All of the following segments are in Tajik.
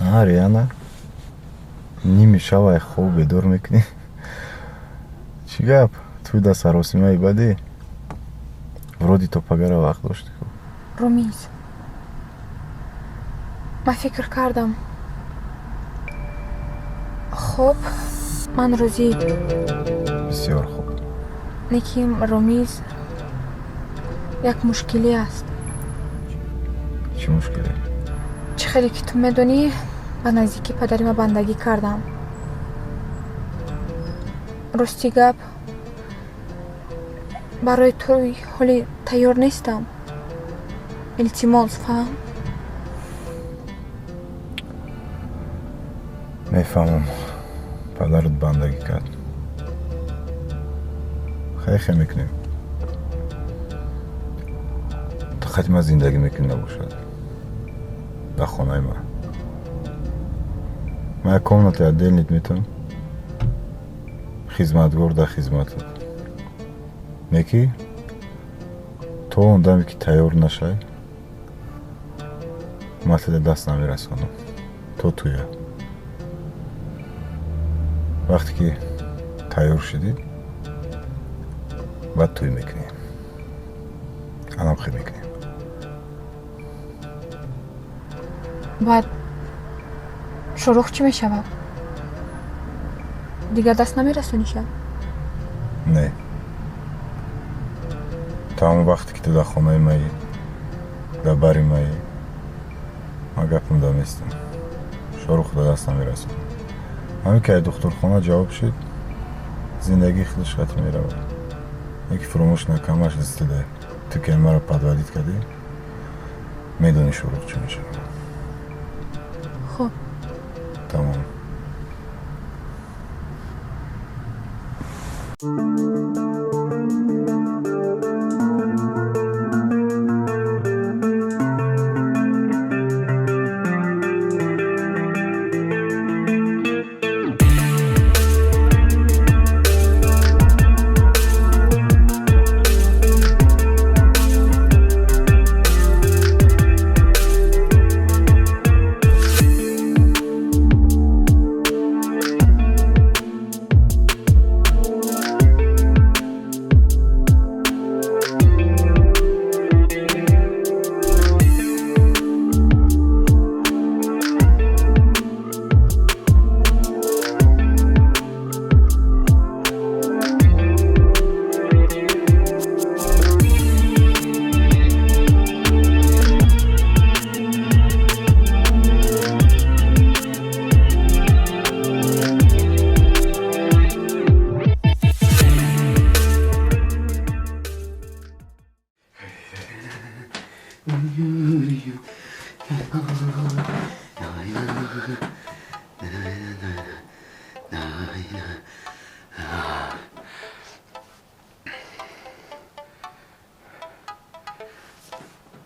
Риана, ниме шавай хоб бедор мекунӣ. Чӣ гап? Ту да саросимаи бадӣ? Вроди то пагара вақт дошти. Ромиз, ман фикр кардам. Хуб, ман рӯзи. Бисёр хуб. Лекин Ромиз, як мушкилӣ аст. Чӣ мушкиле? Чӣ хеле ки ту медонӣ, ба наздикии падари ман бандагӣ кардам. Рости гап, барои туи ҳолӣ тайёр нестам. Илтимос, фаҳм? Мефаҳмам. Падарат бандагӣ кард. хайхе мекунем. Тақати ман зиндагӣ мекунӣ набошад. Дар хонаи ман. Моя комната отдельнит метавон. Хизматгор дар хизматат. Неки? То он даме ки тайёр нашай, ман тебе даст намерасонам. То туя. вақте ки тайёр шудӣ, баъд туй мекунӣ. анамхӣ мекунӣ. баъд шурух чӣ мешавад? дигар даст намерасонӣ шаб? Не. тамоми вақте ки ту дар хонаи маӣ, дар бари маӣ, ман гапам даместам. шурух да даст намерасонам. ҳамин ки ай духтурхона ҷавоб шуд, зиндагии худаш хатм меравад. яке фуромӯш накамаш истида. ту ки маро подводит кардӣ, медонӣ шурух чӣ мешавад. хуб. тамом.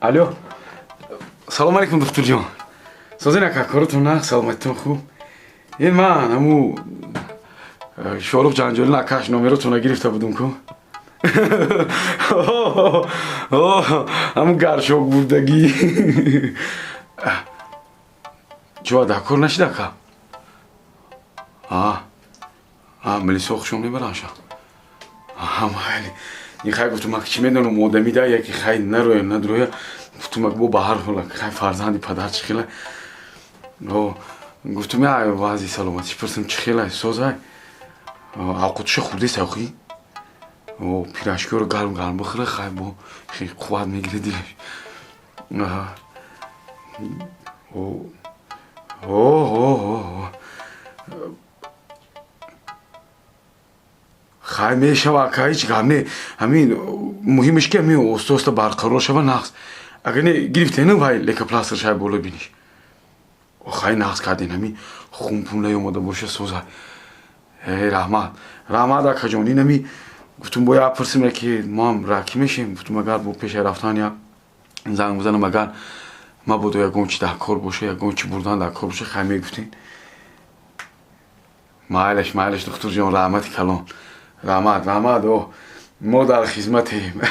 алё, салом алейкум духтурҷон. Созина ка коротун нақ, саломатитон хуб? ин ман ҳаму шорух ҷанҷоли накаш номеротона гирифта будум ку. ҳаму гаршок бурдагӣ. чува дар кор нашида ка? милисо хушон мебаранша. майли. ин хай гуфтум ак чӣ медонам одамида яке хай нароя надроя. гуфтум ак бо ба ҳар ҳол хай фарзанди падар чӣ хела. гуфтум я вазъи саломатиш пурсам чӣ хела созай. авқотиша хурдест охӣ. пирашкиёро гарм гарм бихӯра хай бо қувват мегире дилаш. хай мешава ка ҳеҷ гап не. ҳамин муҳимаш ки ҳамин оста барқарор шава нақс. агар не гирифтену вай лекопластр шай боло биниш. хай нақс кардин ҳамин хунпун наёмада боша созай. раҳмат. раҳмат акаҷон. ин ҳамин гуфтум бояд пурсим яке мо ҳам раки мешем. гуфтум агар бо пешай рафтан як занг бизанам агар мабодо ягон чи дар кор боша, ягон чи бурдан дар кор боша хай мегуфтин. майлаш духтурҷон раҳмати калон. раҳмат. ما در خدمتیم.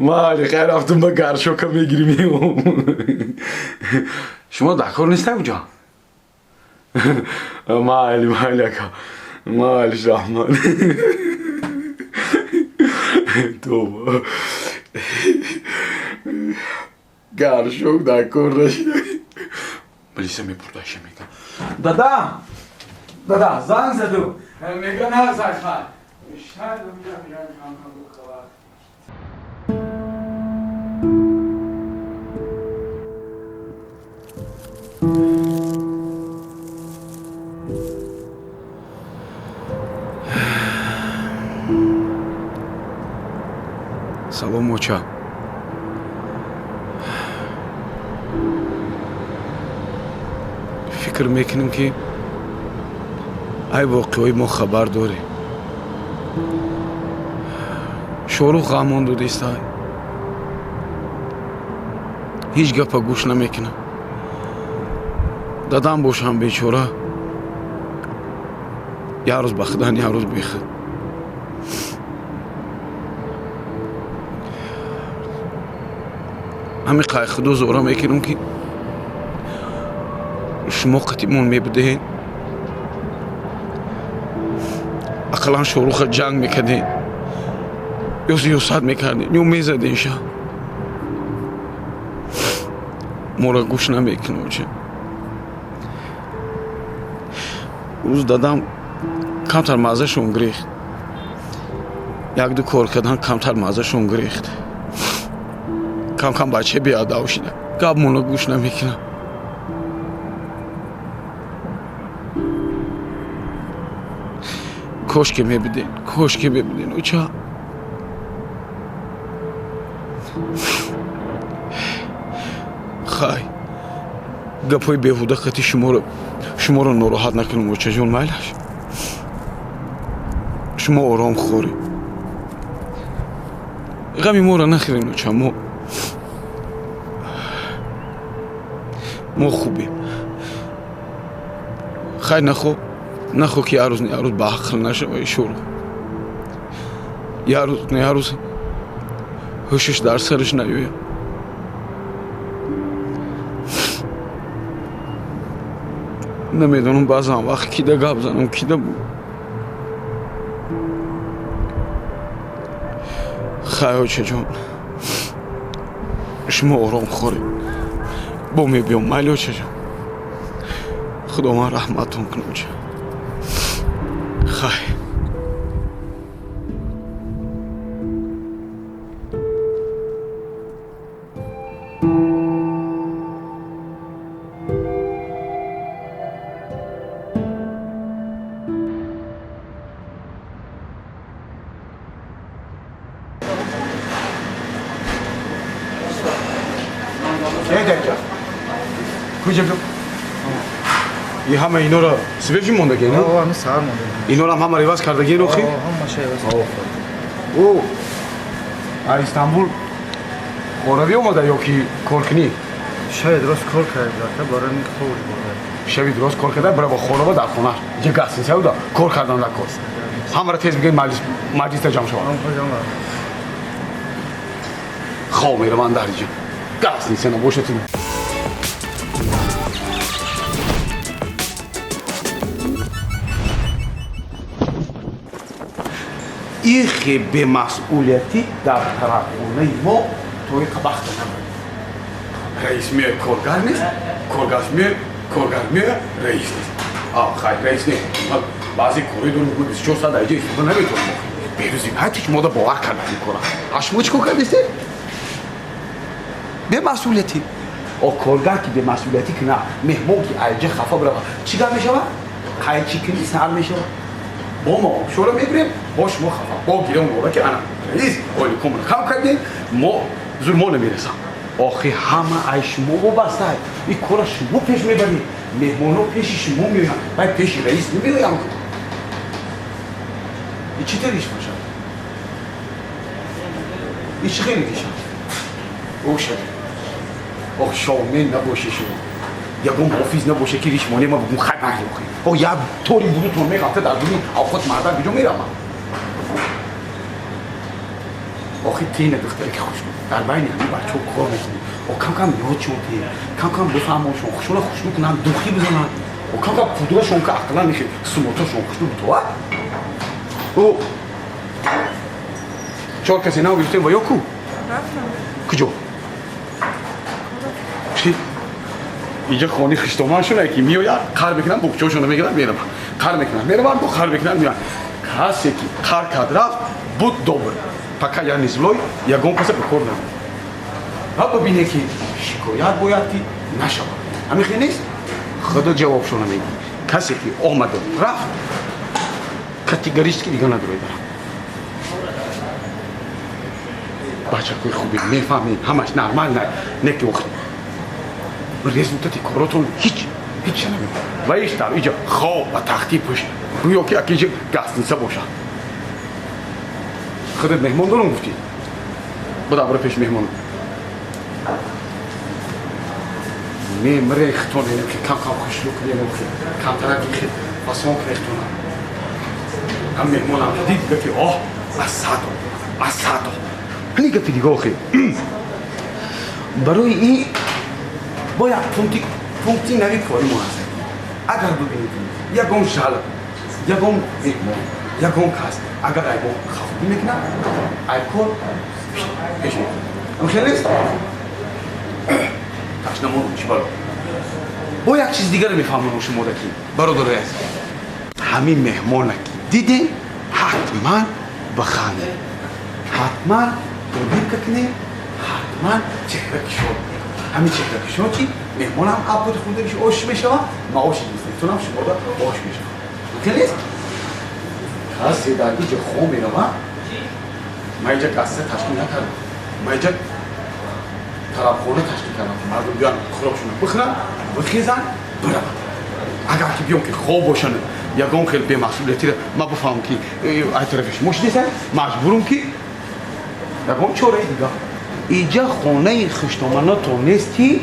ما خیر رفتم به گرشوکه میگیریم. شما در کار نیسته کجا؟ مالی رحمان. تو گرشوک در کار نشده. بلیسه میپرداشه میگم دادا زنگ زدو میگه نه زخم شاید میگم خبر. سلام موچا. فکر میکنم که ای واقعی ما خبر داریم. شاروخ غمان دودیست های هیچ گپا گوش نمیکنم. دادم باشم بیچاره یه روز بخدن یه روز بیخد. همین قایق زورا میکنم که شما قطیمون میبدهین اقلا شروخ جنگ میکردین یا سیاست میکردین یا میزدین شا مورا گوش نمیکنم. چه روز دادم کمتر مزه شون گریخت. یک دو کار کردن کمتر مزه شون گریخت. کم بچه بیاداو شده گب مونا گوش نمیکنم. کاش که میبینین اوچا خای گپای بیهوده خطی شما رو ناراحت نکنم اوچا جون. میلش شما آرام خوری غمی ما رو نخیرین اوچا. ما خوبیم. خای نخو که یه روز به عقل نشوه شروع. یه روز هوشش در سرش نیوید. نمیدونم بعضا وقت کی ده گپ زنم کی ده بود. خیلی چه جان شما آرام خورید با می بیام مالی چه جان. خدا من رحمتون کنم چه خیلی. کجا بیام؟ یه همه اینا را سبیفی مونده که نه؟ آه همه سر مونده. اینا را همه ریواز کردگی رو خی؟ آه همه شه ریواز کرده. او از استانبول خوراوی اومده یا کی کار کنی؟ شاید درست کار کرده برای اینکه خوش بوده. شبی درست کار کرده برای با خوراوا در خونه. یه گاز نیست اودا کار کردن در کار. همه را تیز بگین مجلس جمع شو. خواه میره من در اینجا. گاز نیست نه بوشتون. این خیلی مسئولیتی در طرف خونه ما توی قبخت نمید. رئیس میاد کارگر نیست، کارگر میاد رئیس نیست. خیلی رئیس نیست. بعضی کاری دارم بود 24 ساعت اینجا استفاده نمیتونم. بیروزی باید ماده باور کردن میکنم. هشمو چی کار کردیستی؟ به مسئولیتی. کارگر که به مسئولیتی که نه مهمون که اینجا خفا برای چیکار میشه؟ خیلی چی کنی سر میشه؟ با ما شورا میبریم باش ما خفا با گیرم گوره که انا رئیس اولی کمون کم کردیم ما زور ما نمیرسم. آخی همه ای شما بسته این کارا شما پیش میبرید مهمانو پیش شما میبینن باید پیش رئیس نمیبینم کنم. این چی تریش باشه؟ این چی خیلی دیشم؟ او شد شامل نباشه شما ягон ҳофиз набоша ки ришмоне ма бугум хай марлохи о як тори бурутон меқафта дар дуни авхот мардан куҷо меравам охи тина духтаре ки хушнуд дар байни ҳамин бачаҳо кор мекунӣ о камкам ёдшон ки камкам бифаҳмоншон хушона хушнуд кунанд духӣ бизананд о камкам пудрашон ки ақлан ихи сумоташон хушнуд битова о чор касе нав гирифтем ва ё ку куҷо чӣ اینجا خونی خشتومان شونه که میوید قهر بکنن بکچوشونه میگیرن میرم قهر میکنن میرم با قهر میکنن میرم کسی که قهر کرد رفت بود دوبر پکا یا نیزلوی یا گم کسی بکر نمید و ببینه که شکایت باید که نشود همین خیلی نیست خدا جواب شونه میگی کسی که آمد رفت کاتگوریست که دیگه نداره دارم بچه کوی خوبی میفهمید همش نرمال نه که وقتی результати коротон ҳеҷ намебинам ва иштар иҷа хоб ва тахтӣ пӯш гӯё ки акиҷа гастница бошад худат меҳмон дорам гуфтӣ буда бара пеш меҳмонам мемрехтонем ки камкам хушлук менам ки камтараки ки фасон рехтонам ҳам меҳмонам дид гаки оҳ асадо ҳани гапи дига охи барои ин باید پونکتی نوی کاری محضر اگر ببینید یکون شال یکون مهمان یکون کس اگر ایگون خفتی میکنه ایکون پیش میکنه اما خیلی نیست تشنمون رو چی برو با یک چیز دیگر میفهمون شما دکی برادر است همین مهمان که دیدین حتما بخانه حتما دوربین کنه حتما چهره کشور همین چهره کشور چی مهمانم آب بود خونده میشه آش میشود ما آش نیست میتونم شما دا آش میشود ممکن نیست کسی در اینجا خون میرم ما اینجا کسی تشکیل نکردم ما اینجا طرفخانه تشکیل کردم که مردم بیان خرابشون بخورن بخیزن برن اگر که بیان که خواب باشن یگان خیلی به مسئولیتی ما بفهم که ای طرفش مش نیستن مجبورم که یگان چوره دیگه اینجا خانه خشتامانا تو نیستی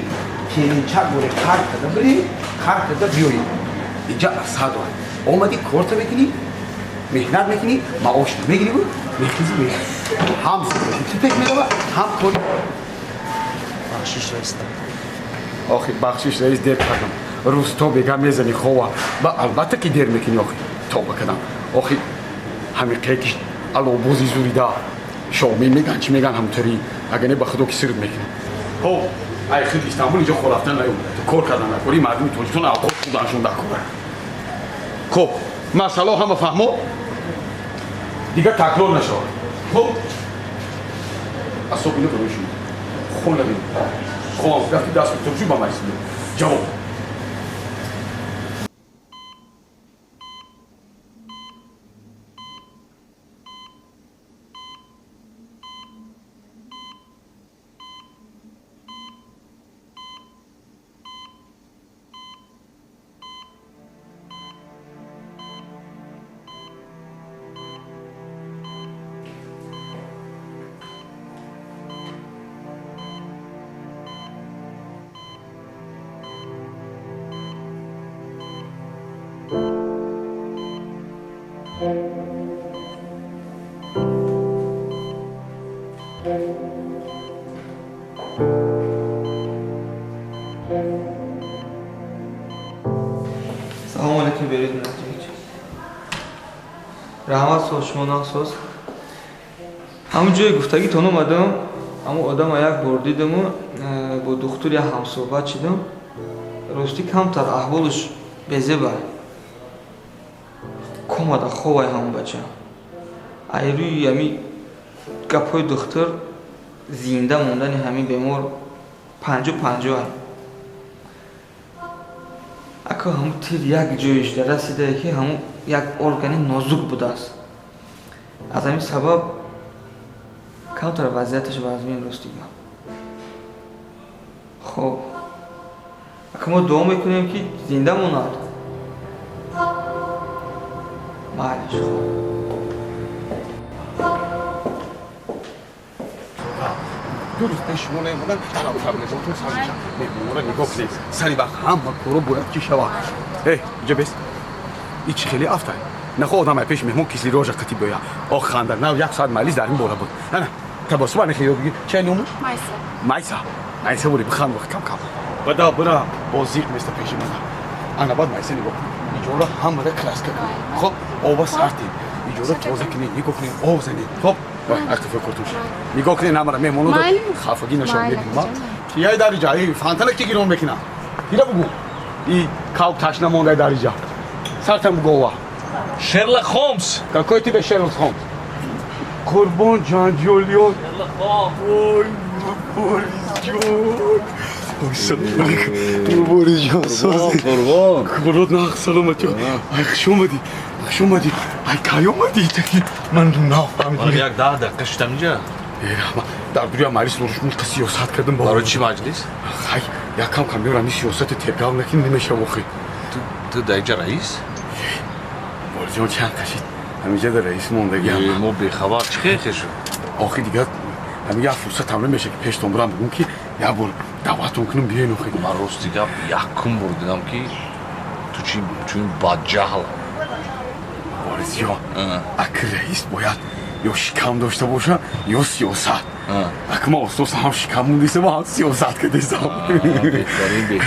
که اینجا گوره خرد کده بری خرد کده بیایی اینجا اصحاد های آمدی کارت میکنی مهنت میکنی معاش نمیگیری بود میخیزی میخیزی هم سپیتی تک میگه هم کاری بخشیش رئیس داد آخی بخشیش رئیس دیر کردم روز تو بگم میزنی خواه با البته که دیر میکنی آخی تو بکنم آخی همین قیدش الو بوزی زوری دا شامی میگن چی میگن همطوری اگه نه بخدو که سرد میکنم خب ای خیلی استانبول اینجا خور رفتن نیومده تو کار کردن نکاری مردمی توجتون آقا خودانشون دکاره خب مسئله همه فهمو دیگه تکرار نشود خب اصاب اینو بروشون خون نبین خب وقتی دست بتوجی با مجلس جواب سلام علیکم برید نتیجه رحمت سوز شما نخصوص همون جای گفتگی تون اومدم اما آدم یک بار دیدم با دختر یک هم صحبت شدم راستی کمتر احوالش بزه بر کماده خواه همون بچه ایروی همی گپای دختر زنده موندن همین بیمار 50-50 اکا همون تیر یک جایش در رسیده که همون یک ارگانی نازک بوده است از همین سبب کمتر وضعیتش وضعی راستی با خب اکا ما دعا میکنیم که زنده موند معلش خب روز شما نمیدن طرف تبلیغاتون سر میشن میمونه نگاه کنید سری وقت همه کارو باید که شود اینجا بس ایچ خیلی افتاد نخو آدم پیش مهمون کسی روژه قطی بیا آخ خاندر نه یک ساعت مالیز در این بالا بود نه تباسو بانه خیلی بگی چه نومو؟ مایسا بوری بخند وقت کم بدا بازیق مثل پیش من انا بعد مایسا نگاه اینجورا همه را کلاس کنیم خب آوا سرتیم اینجورا توزه کنیم نگاه کنیم آو زنیم خب اختفا کرتوش نگاه کنیم همه را مهمونو دار خفگی نشون میدیم ما کیای داری جایی فانتانا کی گیرون بکنم هیرا بگو ای کاوب تاش نمونده داری جا سرتم بگو شرلوک هولمز какой тебе Шерлок Холмс قربان جان جولیون وای بوریس جون سلام علیکم بوریس جان قربان نه سلامت جان خوش اومدی ای کی اومدی من نفهمیدم یک 10 دقیقه شدم اینجا در دنیا مجلس روشون سیاست کردم برای چی مجلس؟ خی یکم کم بیارم سیاست ترگاو نکنیم نمیشه واخی تو در اینجا رئیس؟ بوریس جان چند کشید همینجا در رئیس موندگی ما بیخبر چی خیلی شد؟ آخی دیگه همین یه فرصت تمرین میشه که پیشتون برم بگم که یه بار دعوتون کنم بیاین آخی من روز دیگه یکم بردیدم که تو چون بدجهل بوریس جان اگه رئیس باید یا شکم داشته باشه یا سیاست اگه ما استوس هم شکم موندیسه ما هم سیاست که دیستم بهترین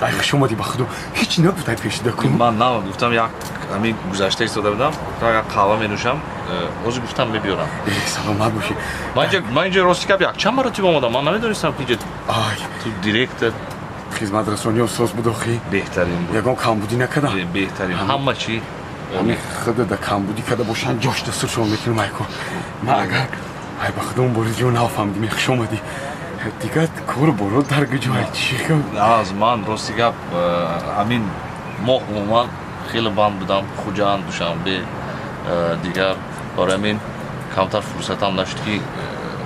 ای خوش اومدی بخدا هیچی نگفتای پیشیده کنم من نه گفتم یک همین گذشته ایستاده بودم تا یک قهوه می نوشم اوزی گفتم میبیارم سلامت باشی من اینجا راستی که یک چند مرتبه آمدم من نمیدونستم که اینجا تو دیرکت خدمت رسانی استوس بود آخی بهترین بود یکم کم بودی نکردم بهترین همه چی همین خدا در کم بودی کده باشن جاش دستور شما میکنم ایکو من اگر ای بخدا اون بوریس جان نفهمیدم خوش اومدی دیگه کار برو در گجای چی کنم از من راستی که همین ماه من خیلی بند بودم خوجان دوشنبه دیگر برای همین کمتر فرصت هم نشد که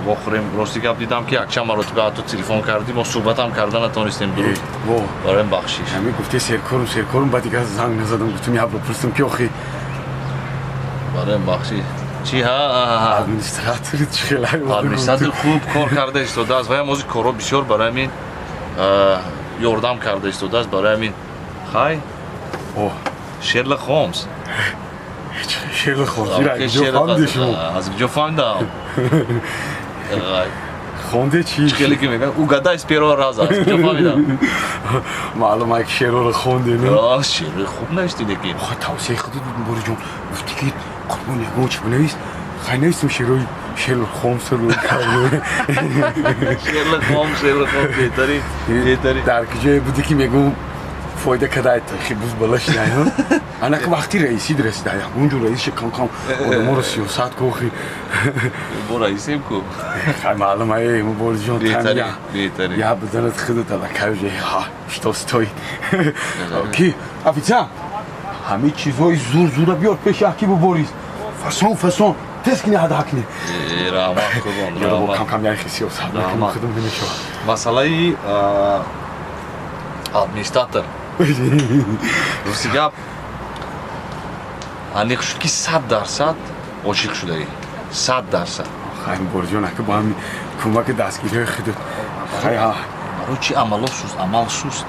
بخوریم راستی که دیدم که یک چند مرتبه حتی تلفن کردیم و صحبت هم کردن نتونستیم درست برای این بخشیش همین گفته سرکارم بعد دیگه زنگ نزدم گفتم یه بپرسم که آخی برای این بخشی چی ها؟ ادمینستراتور خیلی ادمینستراتور خوب کار کرده ایستاده است و هم از کارا بسیار برای همین یاردم کرده ایستاده است برای همین خی شرلوک هولمز شرلوک هولمز از کجا فهمیدم خونده چی؟ خیلی که میگن او گدا اسپیرو راز است کجا فهمیدم معلومه که شرلوک خونده نه شرلوک خوب نشدیده که توصیه خودت بود بوری جون گفتی که قربان یکو چی بنویس خیلی نیستم شرلوک هولمز رو کرده شرلوک هولمز بهتری در کجای بودی که میگم فایده کدای خیلی بوز بلاش نه انا که وقتی رئیسی درسته اونجا رئیس کم آدم رو سیاست کوخی با رئیسیم کو خیلی معلومه ایمون بوری جون بهتری یا بدنت خودت تلکه ها شتاستوی کی افیچا همه چیزای زور بیار پیش اکی ببوریس فسون تست کنی حد حکنی رحمت کن کم یعنی خیلی سیاست نکنم خودم نمیشه مسئله ادمینستراتور راستی گپ انیق شد که 100% عاشق شده ای 100% خیلی برجان اگه با هم کمک دستگیری خودت خیلی ها برای چی عمل سوست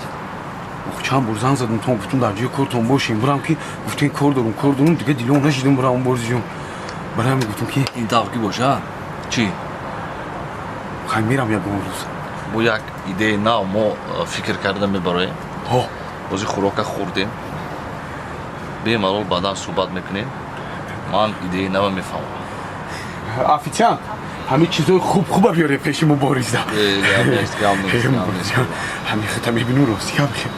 چند بار زنگ زدم تو گفتم در جای کارتون باشیم برام که گفتین کار دارم دیگه دیلم نشیدم برام برجان برام گفتم که این توقعی باشه چی خیلی میرم یک روز با یک ایده نو ما فکر کردم برای بازی خوراک خوردیم بیمارال بعدا صحبت میکنیم من ایده نو میفهمم افیچان همه چیزای خوب بیاره پیش ما بوریس ده همه خطا میبینم راستی که بخیم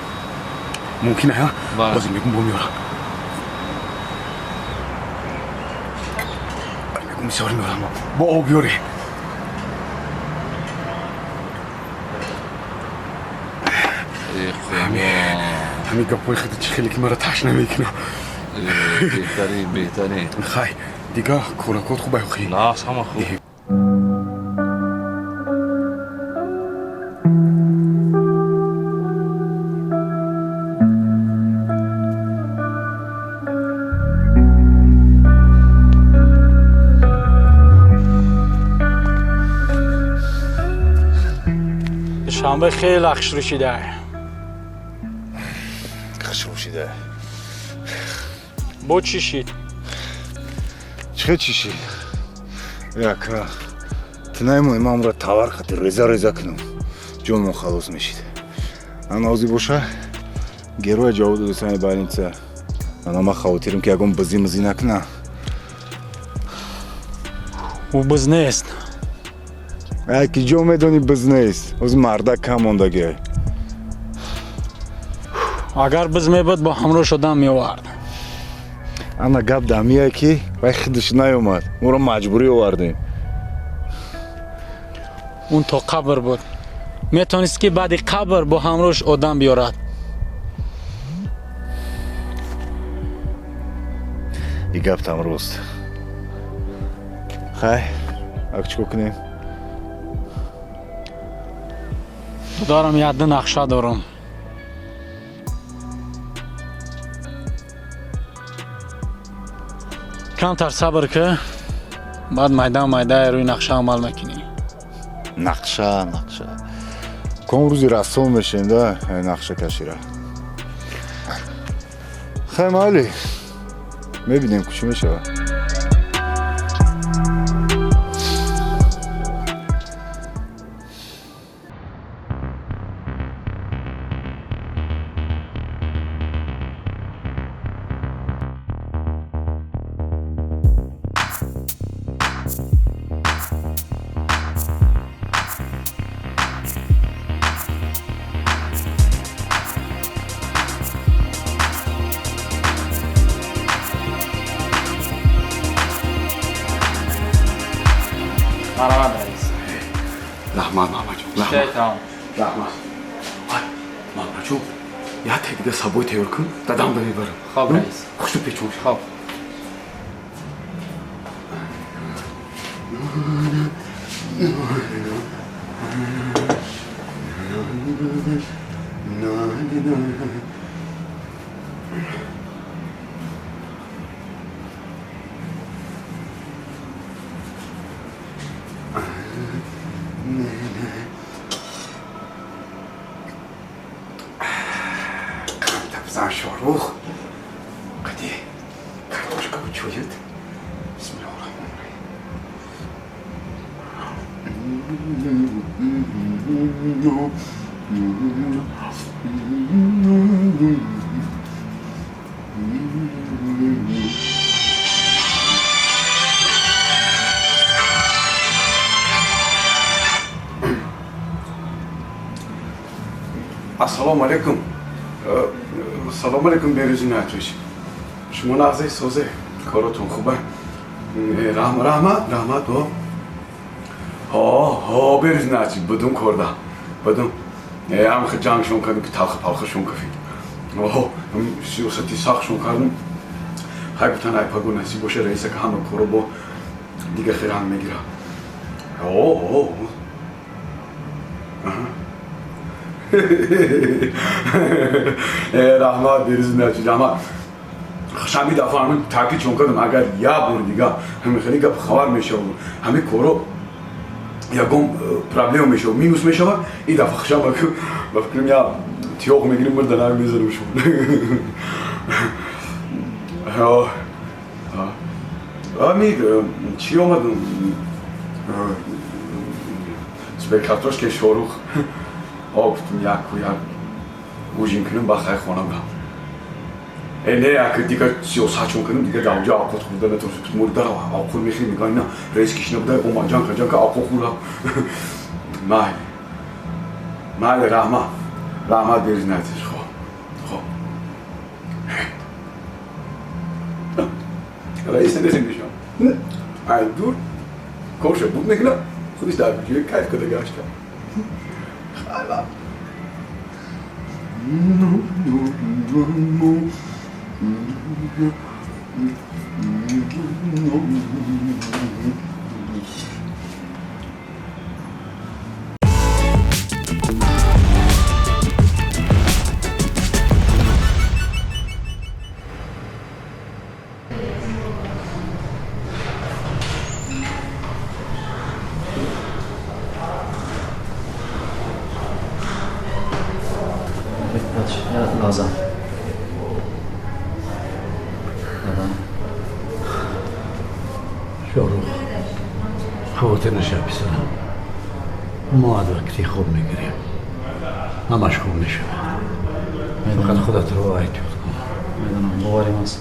ممکنه ها بازی میگم میارم میگم میساری میارم با آب بیاره همین گپای خیلی چی خیلی که مرا تشنه میکنه بهترین خیلی دیگه کارکات خوبه خیلی نه همه خوب شنبه خیلی اخشروشیده خشروشیده با چی شید؟ چه چیشی؟ یکا تنایمون امام را تاور خاطر رزا کنم جون خلاص میشید انا اوزی باشه گروه جاود دوستان بالینسا انا ما خاطرم که اگم بزی نکنه او بز نیست اکی جو میدونی بز نیست از مرده کم موندگی اگر بز میبود با همراه شدن میوارد انا گپ دمیه که وای خودش نیومد او را مجبوری آوردیم اون تو قبر بود میتونست که بعد قبر با همراهش آدم بیارد این گپ تم روست خیلی اک چکو کنیم دارم یاد نقشه دارم کمتر صبر که بعد میدان روی نقشه عمل میکنی نقشه کم روزی رسوم بشیم ده نقشه کشیره خیلی مالی میبینیم کچی میشه مرحبا رئیس رحمت محمد جون تمام رحمت وای محمد جون یا دیگه سبوی تیار کن دادم بمیبرم خب رئیس خوشو پیچون خب تبزن شاروخ قدی کارتوشکا بچوید بسم الله الرحمن السلام علیکم سلام علیکم بیروزی نتوش شما نغزه سازه کاراتون خوبه رحمت ها بیروزی نتوش بدون کرده بدون هم خیلی جنگشون کردیم که تلخ پلخشون کفید سیاستی ساخشون کردیم خیلی گفتن ای پاگو نصیب باشه رئیسه که همه کارو با دیگه خیلی هم میگیره رحمت بیروز نتوش رحمت شمی دفعه همه تاکید چون کردم اگر یا بار دیگه همه خیلی گپ خبر میشه و همه کارو یکم پرابلم میشه و مینوس میشه و این دفعه خشم بفکرم یا تیاق میگیریم برده نمی میذارم شون همین چی آمد سپیکاتورش که شاروخ گفتم یک گوشین کنم بخیر خونم نه یک دیگه سیاست چون کنم دیگه جاوجا آقود خورده نتونست مورد داره آقود میخوایی میگه نه رئیس کشنه بوده اوما جان که آقود خورده مال رحمت بیروز نتیش خب رئیس نمیشم ای دور کارش بود میکنه خودش در بجوی کیف کده گشتم خیلی باش لازم شاروخ خاطر نشه پسرم ما از وقتی خوب میگیریم همش خوب میشه فقط خودت رو احتیاط کن میدونم باوریم هست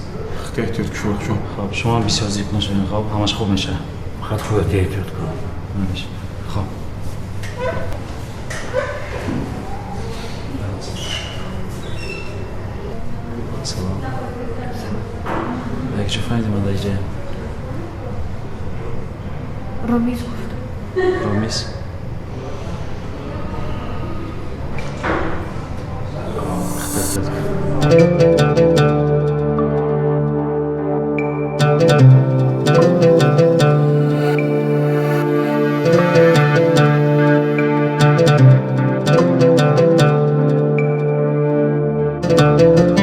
خیلی احتیاط شروع جون. خب شما هم بسیار زیب نشوین خب همش خوب میشه فقط خودت احتیاط کن باشه خب سلام یک چه فهمیدی من دایجه ромиз гуфт رامیز Thank you.